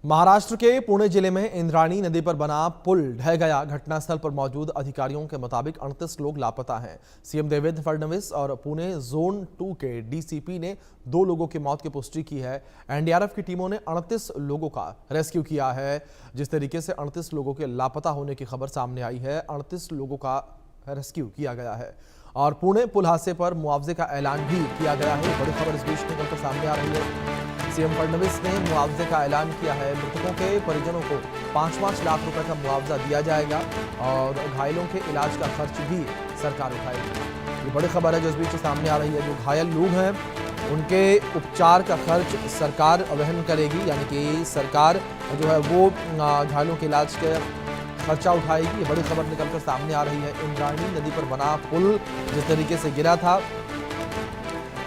महाराष्ट्र के पुणे जिले में इंद्राणी नदी पर बना पुल ढह गया। घटनास्थल पर मौजूद अधिकारियों के मुताबिक 38 लोग लापता हैं। सीएम देवेंद्र फडणवीस और पुणे जोन 2 के डीसीपी ने 2 लोगों की मौत की पुष्टि की है। एनडीआरएफ की टीमों ने 38 लोगों का रेस्क्यू किया है। जिस तरीके से 38 लोगों के लापता होने की खबर सामने आई है, 38 लोगों का रेस्क्यू किया गया है और पुणे पुल हादसे पर मुआवजे का ऐलान भी किया गया है। बड़ी खबर इस बीच निकलकर सामने आ रही है। सीएम फडणवीस ने मुआवजे का ऐलान किया है। मृतकों के परिजनों को 5-5 लाख रुपए का मुआवजा दिया जाएगा और घायलों के इलाज का खर्च भी सरकार उठाएगी। ये बड़ी खबर है जो इस बीच सामने आ रही है। जो घायल लोग हैं उनके उपचार का खर्च सरकार वहन करेगी, यानी कि सरकार जो है वो घायलों के इलाज के खर्चा उठाएगी। ये बड़ी खबर निकलकर सामने आ रही है। इंद्राणी नदी पर बना पुल जिस तरीके से गिरा था,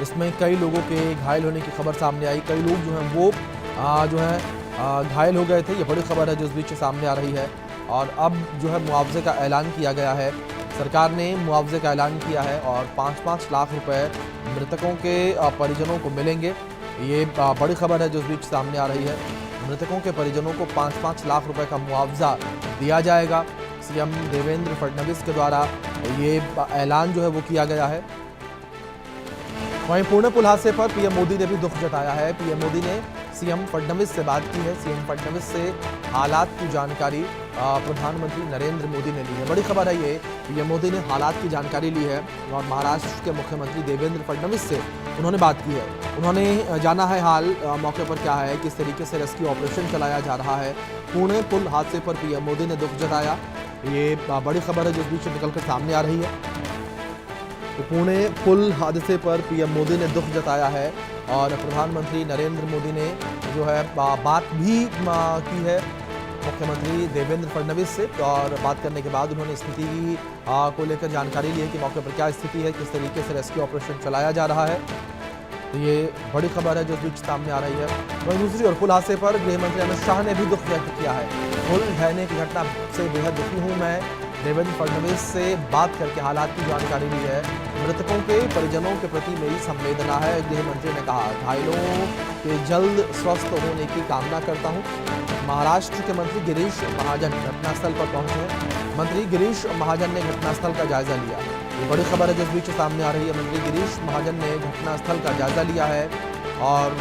इसमें कई लोगों के घायल होने की खबर सामने आई। कई लोग जो हैं वो घायल हो गए थे। ये बड़ी खबर है जो इस बीच सामने आ रही है और अब जो है मुआवजे का ऐलान किया गया है। सरकार ने मुआवजे का ऐलान किया है और 5-5 लाख रुपए मृतकों के परिजनों को मिलेंगे। ये बड़ी खबर है जो इस बीच सामने आ रही है। मृतकों के परिजनों को 5-5 लाख रुपए का मुआवजा दिया जाएगा। सीएम देवेंद्र फडणवीस के द्वारा ये ऐलान जो है वो किया गया है। वहीं पुणे पुल हादसे पर पीएम मोदी ने भी दुख जताया है। पीएम मोदी ने सीएम फडणवीस से बात की है। सीएम फडणवीस से हालात की जानकारी प्रधानमंत्री नरेंद्र मोदी ने ली है। बड़ी खबर है ये। पीएम मोदी ने हालात की जानकारी ली है और महाराष्ट्र के मुख्यमंत्री देवेंद्र फडणवीस से उन्होंने बात की है। उन्होंने जाना है हाल, मौके पर क्या है, किस तरीके से रेस्क्यू ऑपरेशन चलाया जा रहा है। पुणे पुल हादसे पर पीएम मोदी ने दुख जताया। ये बड़ी खबर है जो इस बीच निकलकर सामने आ रही है। तो पुणे पुल हादसे पर पीएम मोदी ने दुख जताया है और प्रधानमंत्री नरेंद्र मोदी ने जो है बात भी की है मुख्यमंत्री देवेंद्र फडणवीस से और बात करने के बाद उन्होंने स्थिति को लेकर जानकारी ली है कि मौके पर क्या स्थिति है, किस तरीके से रेस्क्यू ऑपरेशन चलाया जा रहा है। तो ये बड़ी खबर है जो इस बीच सामने आ रही है। वहीं दूसरी ओर पुल हादसे पर गृह मंत्री अमित शाह ने भी दुख व्यक्त किया है। पुल ढहने की घटना से बेहद दुखी हूँ मैं। देवेंद्र फडणवीस से बात करके हालात की जानकारी ली है। मृतकों के परिजनों के प्रति मेरी संवेदना है, गृह मंत्री ने कहा। घायलों के जल्द स्वस्थ होने की कामना करता हूं। महाराष्ट्र के मंत्री गिरीश महाजन घटनास्थल पर पहुंचे। मंत्री गिरीश महाजन ने घटनास्थल का जायजा लिया। ये बड़ी खबर है जिस बीच सामने आ रही है। मंत्री गिरीश महाजन ने घटनास्थल का जायजा लिया है और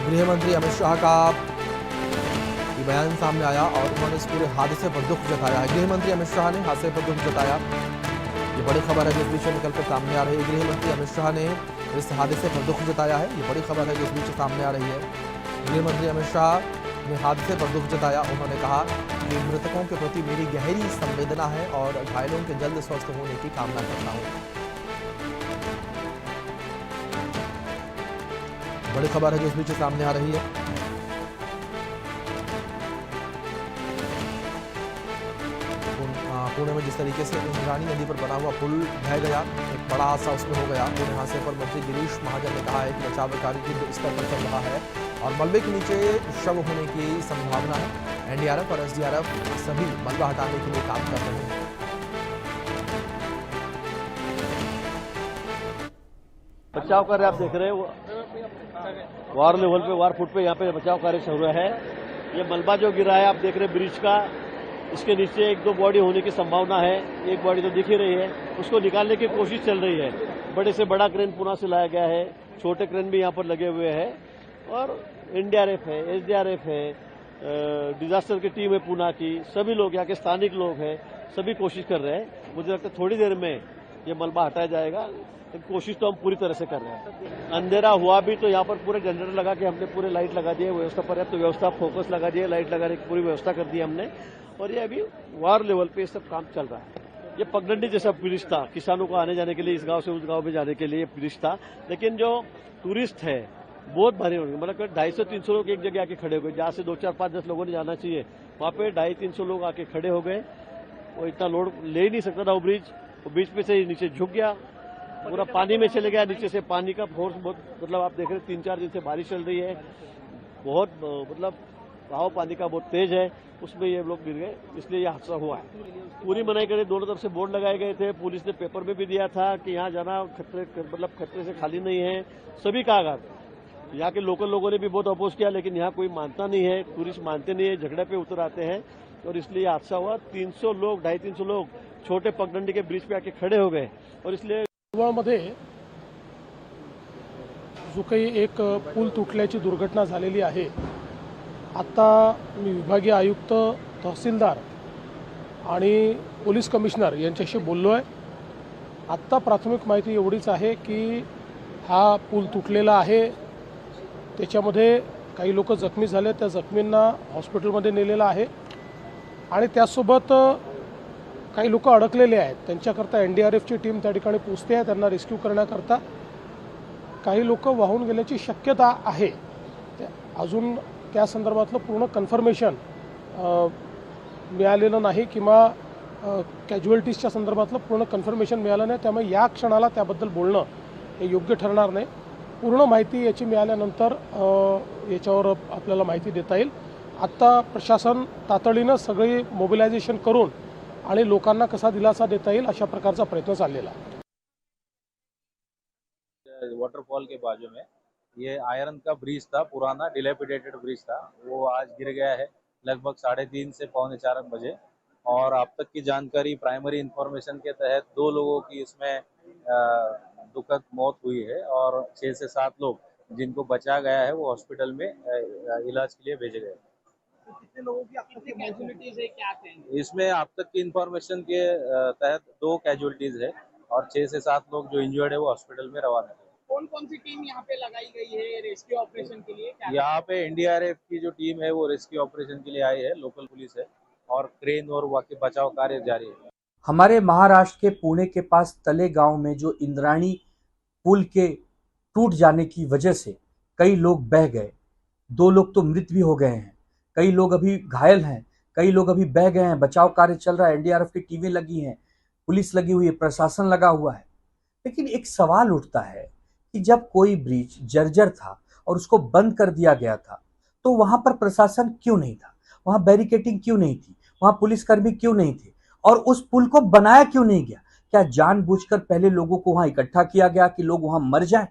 गृह मंत्री अमित शाह का बयान सामने आया और उन्होंने इस पूरे हादसे पर दुख जताया है। गृह मंत्री अमित शाह ने हादसे पर दुख जताया। ये बड़ी खबर है जो इस बीच निकलकर सामने आ रही है। गृह मंत्री अमित शाह ने इस हादसे पर दुख जताया है। ये बड़ी खबर है जो इस बीच सामने आ रही है। गृह मंत्री अमित शाह ने हादसे पर दुख जताया। उन्होंने कहा कि मृतकों के प्रति मेरी गहरी संवेदना है और घायलों के जल्द स्वस्थ होने की कामना करता हूँ। बड़ी खबर है जो इस बीच सामने आ रही है। पुणे में जिस तरीके से इंद्राणी नदी पर बना हुआ पुल ढह गया, एक बड़ा हादसा उसमें हो गया। पुणे हादसे पर मंत्री गिरीश महाजन ने कहा है कि बचाव कार्य युद्ध स्तर पर चल रहा है और मलबे के नीचे शव होने की संभावना है। एनडीआरएफ और एसडीआरएफ सभी मलबा हटाने के लिए काम कर रहे हैं। बचाव कार्य आप देख रहे हैं, वार लेवल पे, वार फुट पे यहाँ पे बचाव कार्य चल रहा है। ये मलबा जो गिरा है आप देख रहे हैं ब्रिज का, इसके नीचे 1-2 बॉडी होने की संभावना है। एक बॉडी तो दिख ही रही है, उसको निकालने की कोशिश चल रही है। बड़े से बड़ा क्रेन पुणे से लाया गया है, छोटे क्रेन भी यहाँ पर लगे हुए हैं और एनडीआरएफ है, एसडीआरएफ है, डिजास्टर की टीम है पुणे की, सभी लोग यहाँ के स्थानिक लोग हैं, सभी कोशिश कर रहे हैं। मुझे लगता है थोड़ी देर में ये मलबा हटाया जाएगा। कोशिश तो हम पूरी तरह से कर रहे हैं। अंधेरा हुआ भी तो यहाँ पर पूरे जनरेटर लगा के हमने पूरे लाइट लगा दिए, व्यवस्था पर्याप्त तो व्यवस्था, फोकस लगा दिए, लाइट लगाने की पूरी व्यवस्था कर दी हमने और ये अभी वार लेवल पे सब काम चल रहा है। ये पगडंडी जैसा ब्रिज था, किसानों को आने जाने के लिए, इस गांव से उस गांव में जाने के लिए ब्रिज था, लेकिन जो टूरिस्ट है बहुत भारी होंगे, मतलब 250-300 लोग एक जगह आके खड़े हो गए। जहां से 2-4-5-10 लोगों ने जाना चाहिए वहां पे 250-300 लोग आके खड़े हो गए। वो इतना लोड ले ही नहीं सकता था वो ब्रिज पे से नीचे झुक गया, पूरा पानी में चले गया। नीचे से पानी का फोर्स बहुत, मतलब आप देख रहे हैं 3-4 दिन से बारिश चल रही है, बहुत मतलब बहाव पानी का बहुत तेज है, उसमें ये लोग गिर गए, इसलिए ये हादसा हुआ है। पूरी मनाही करे, दोनों तरफ से बोर्ड लगाए गए थे। पुलिस ने पेपर में भी दिया था कि यहाँ जाना खतरे, मतलब खतरे से खाली नहीं है। सभी का आघात यहाँ के लोकल लोगों ने भी बहुत अपोज किया, लेकिन यहाँ कोई मानता नहीं है, टूरिस्ट मानते नहीं है, झगड़े पे उतर आते हैं और इसलिए हादसा हुआ। 300 लोग 250-300 लोग छोटे पगडंडी के ब्रिज पे आके खड़े हो गए और इसलिए मध्ये जो काही एक पूल तुटल्याची दुर्घटना झालेली आहे, आता मी विभागीय आयुक्त, तहसीलदार आणि पोलीस कमिशनर यांच्याशी बोललो आहे। आत्ता प्राथमिक माहिती एवढीच आहे की हा पूल तुटलेला आहे, त्याच्यामध्ये काही लोक जखमी झाले, त्या जखमींना हॉस्पिटलमध्ये नेलेलं आहे आणि त्यासोबत काही लोक अडकलेले आहेत, त्यांच्याकरता एनडीआरएफची टीम त्या ठिकाणी पोहोचते आहे, त्यांना रेस्क्यू करण्याकरता। काही लोक वाहून गेल्याची शक्यता आहे, अजून त्या संदर्भातलं पूर्ण कन्फर्मेशन मिळालेलं नाही किंवा कॅज्युअल्टीजच्या संदर्भातलं पूर्ण कन्फर्मेशन मिळालं नाही, त्यामुळे या क्षणाला त्याबद्दल बोलणं हे योग्य ठरणार नाही। पूर्ण माहिती याची मिळाल्यानंतर याच्यावर आपल्याला माहिती देता येईल। आता प्रशासन तातडीनं सगळी मोबिलायझेशन करून आणि लोकांना कसा दिलासा देता येईल अशा प्रकारचा प्रयत्न चाललेला आहे। वाटरफॉल के बाजू में ये आयरन का ब्रिज था, पुराना डिलेपिडेटेड ब्रिज था, वो आज गिर गया है लगभग 3:30 से 3:45 बजे। और अब तक की जानकारी, प्राइमरी इंफॉर्मेशन के तहत 2 लोगों की इसमें दुखद मौत हुई है और 6 से 7 लोग जिनको बचा गया है वो हॉस्पिटल में इलाज के लिए भेजे गए। कितने लोगों की अब तक की कैजुअलिटीज है, क्या कहेंगे? इसमें अब तक की इंफॉर्मेशन के तहत 2 कैजुअलिटीज है और 6 से 7 लोग जो इंजर्ड है वो हॉस्पिटल में रवाना है। कौन कौन सी टीम यहाँ पे लगाई गई है रेस्क्यू ऑपरेशन के लिए? यहाँ पे एनडीआरएफ की जो टीम है वो रेस्क्यू ऑपरेशन के लिए आई है, लोकल पुलिस है और क्रेन और बाकी बचाव कार्य जारी है। हमारे महाराष्ट्र के पुणे के पास तले गांव में जो इंद्राणी पुल के टूट जाने की वजह से कई लोग बह गए, 2 लोग तो मृत भी हो गए हैं, कई लोग अभी घायल हैं, कई लोग अभी बह गए हैं। बचाव कार्य चल रहा है, एनडीआरएफ की टीमें लगी हैं, पुलिस लगी हुई है, प्रशासन लगा हुआ है। लेकिन एक सवाल उठता है कि जब कोई ब्रिज जर्जर था और उसको बंद कर दिया गया था तो वहां पर प्रशासन क्यों नहीं था, वहां बैरिकेटिंग क्यों नहीं थी, वहां पुलिसकर्मी क्यों नहीं थे और उस पुल को बनाया क्यों नहीं गया? क्या जानबूझकर पहले लोगों को वहां इकट्ठा किया गया कि लोग वहां मर जाएं?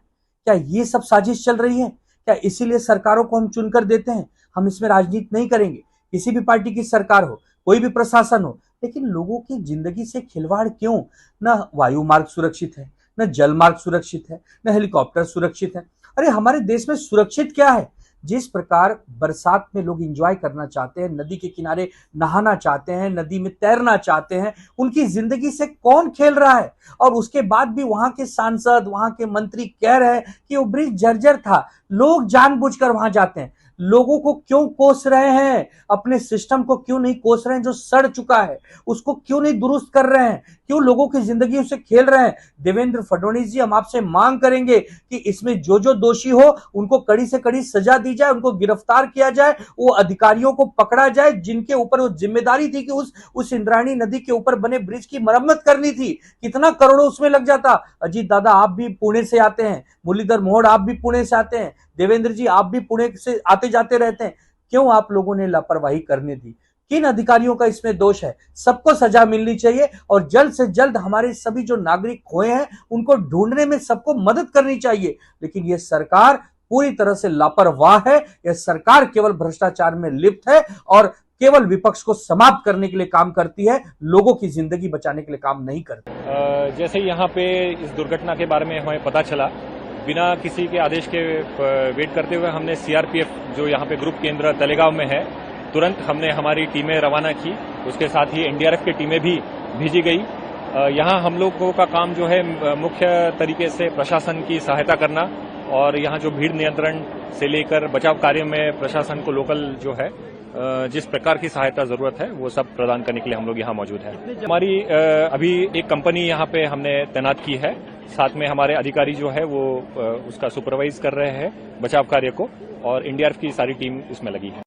क्या ये सब साजिश चल रही है? क्या इसीलिए सरकारों को हम चुनकर देते हैं? हम इसमें राजनीति नहीं करेंगे, किसी भी पार्टी की सरकार हो, कोई भी प्रशासन हो, लेकिन लोगों की जिंदगी से खिलवाड़ क्यों? न वायु मार्ग सुरक्षित है, न जल मार्ग सुरक्षित है, न हेलीकॉप्टर सुरक्षित है। अरे हमारे देश में सुरक्षित क्या है? जिस प्रकार बरसात में लोग एंजॉय करना चाहते हैं, नदी के किनारे नहाना चाहते हैं, नदी में तैरना चाहते हैं, उनकी जिंदगी से कौन खेल रहा है? और उसके बाद भी वहां के सांसद, वहां के मंत्री कह रहे हैं कि वो ब्रिज जर्जर था। लोग जानबूझकर वहां जाते हैं। लोगों को क्यों कोस रहे हैं? अपने सिस्टम को क्यों नहीं कोस रहे हैं जो सड़ चुका है? उसको क्यों नहीं दुरुस्त कर रहे हैं? क्यों लोगों की जिंदगी से खेल रहे हैं? देवेंद्र फडणवीस जी, हम आपसे मांग करेंगे कि इसमें जो जो दोषी हो उनको कड़ी से कड़ी सजा दी जाए, उनको गिरफ्तार किया जाए, वो अधिकारियों को पकड़ा जाए जिनके ऊपर वो जिम्मेदारी थी कि उस इंद्राणी नदी के ऊपर बने ब्रिज की मरम्मत करनी थी। कितना करोड़ों उसमें लग जाता। अजीत दादा, आप भी पुणे से आते हैं, मुरलीधर मोहोड़ आप भी पुणे से आते हैं, देवेंद्र जी आप भी पुणे से आते जाते रहते हैं। क्यों आप लोगों ने लापरवाही करने दी? किन अधिकारियों का इसमें दोष है? सबको सजा मिलनी चाहिए और जल्द से जल्द हमारे सभी जो नागरिक खोए हैं उनको ढूंढने में सबको मदद करनी चाहिए। लेकिन यह सरकार पूरी तरह से लापरवाह है। यह सरकार केवल भ्रष्टाचार में लिप्त है और केवल विपक्ष को समाप्त करने के लिए काम करती है, लोगों की जिंदगी बचाने के लिए काम नहीं करती। जैसे यहाँ पे इस दुर्घटना के बारे में हमें पता चला, बिना किसी के आदेश के वेट करते हुए हमने सीआरपीएफ जो यहाँ पे ग्रुप केंद्र तलेगांव में है, तुरंत हमने हमारी टीमें रवाना की। उसके साथ ही एनडीआरएफ की टीमें भी भेजी गई। यहाँ हम लोगों का काम जो है मुख्य तरीके से प्रशासन की सहायता करना और यहाँ जो भीड़ नियंत्रण से लेकर बचाव कार्य में प्रशासन को लोकल जो है जिस प्रकार की सहायता जरूरत है वो सब प्रदान करने के लिए हम लोग यहाँ मौजूद हैं। हमारी अभी एक कंपनी यहाँ पे हमने तैनात की है, साथ में हमारे अधिकारी जो है वो उसका सुपरवाइज कर रहे हैं बचाव कार्य को और एनडीआरएफ की सारी टीम इसमें लगी है।